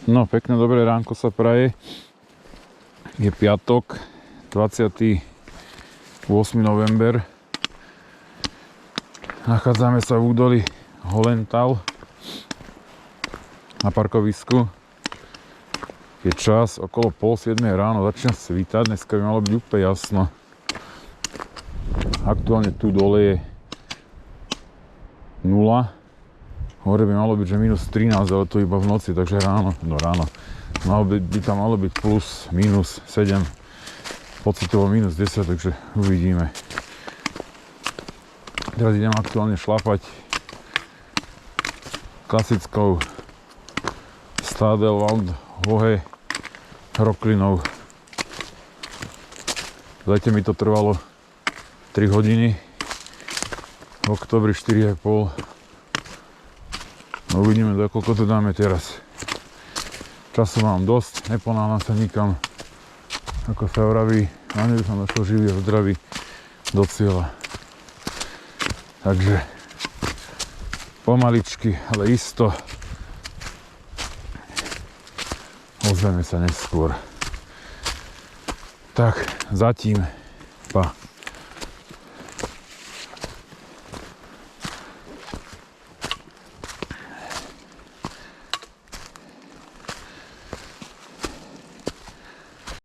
No, pekné dobré ránko sa praje. Je piatok, 28. november. Nachádzame sa v údolí Holenthal na parkovisku. Je čas okolo 6:30 ráno, začína svítať, dneska by malo byť úplne jasno. Aktuálne tu dole je 0. Hore by malo byť, že -13, ale to iba v noci, takže ráno. By tam malo byť plus, minus 7, pocitovo minus 10, takže uvidíme. Teraz idem aktuálne šlapať klasickou Stadelwald Hohe roklinou. V lete mi to trvalo 3 hodiny, v oktobri 4,5. No uvidíme, do koľko to dáme teraz. Času mám dosť, neponáhľam sa nikam. Ako sa vraví, na ne by som došiel živý a zdravý do cieľa. Takže pomaličky, ale isto ozveme sa neskôr. Tak, zatím, pa.